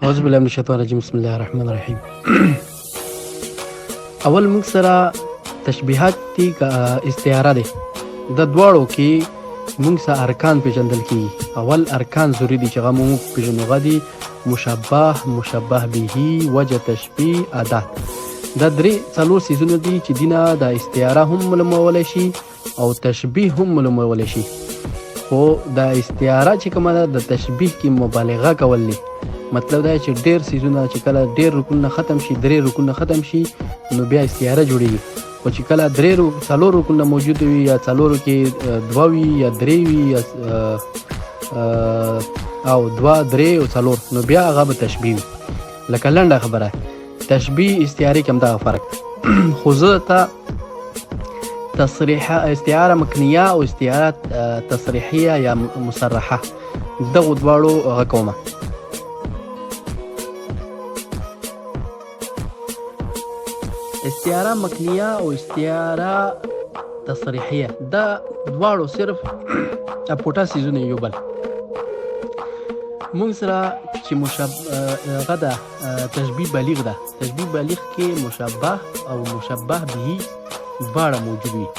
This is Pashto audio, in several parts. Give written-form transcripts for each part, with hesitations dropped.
اعوذ بالله من الشیطان الرجیم بسم الله الرحمن الرحیم. اول موږ سره تشبیهات دي که استعاره ده. د دواړو کې موږ سره ارکان پیژندل کیږي. اول ارکان ضروري دي چې هغه موږ پیژنو. هغه دي مشبه، مشبه به، وجه تشبیه، ادات. دا درې څلور څیزونه دي چې دینه د استعاره هم معلومولی شي او تشبیه هم معلومولی شي. خو د استعاره چې کومه ده د تشبیه کې مبالغه کول دي. مطلب دا چې ډېر څیزونه چې کله ډېر رکنونه ختم شي، درې رکنونه ختم شي، نو بیا استعاره جوړېږي. خو چې کله څلور رکنونه موجود وي یا څلورو کې دوه وي یا درې وي او دوه، درې او څلور، نو بیا هغه به تشبیه وي. لکه لنډه خبره تشبیه استعارې کې همدغه فرق دی. خو زه ته استعاره مکنیه او استعاره تصریحیه یا مصرحه دغو دواړو هغه کومه. استعاره مکنیه او استعاره تصریحیه دا دواړو صرف اپوټا سیزونه یو بل. موږ سره چې هغه ده تشبیه بلیغ ده. تشبیه بلیغ کې مشبه او مشبه به دواړه موجود وي.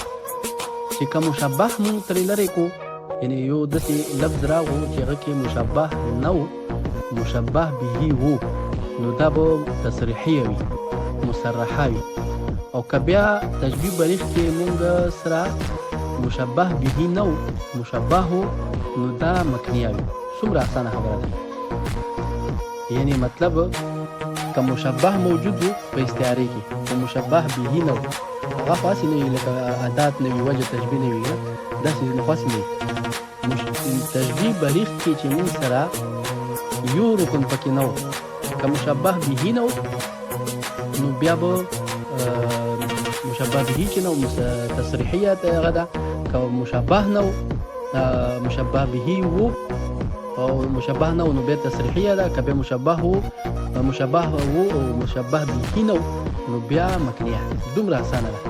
چې که مشبه مونږ ترې لرې کو، یعنې یو داسې لفظ راغو چې هغه کې مشبه نه و، مشبه به و، نو دا به تصریحیه وي، مصرحه وي. او که بیا تشبیه بلیغ کې مونږ سره مشبه به نه و، مشبه و، نو دا مکنیه وي. څومره اسانه خبره ده. یعنی مطلب که مشبه موجود و په استعارې کې، که مشبه به نه و، هغه خاصې نه وي، لکه ادات نه وي، وجه تشبیه نه وي، داسې نه خاصې نه وي. تشبیه بلیغ کې چې موږ سره یو رکن پکې نه و، که مشبه به نه و، نو بیا به مشبه به چې نه و تصریحیه هغه ده. که مشبه نه و، مشبه به و او مشبه نه و، نو بیا تصریحیه ده. که بیا مشبه و او مشبه به نه و، نو بیا مکنیه. دومره اسانه ده.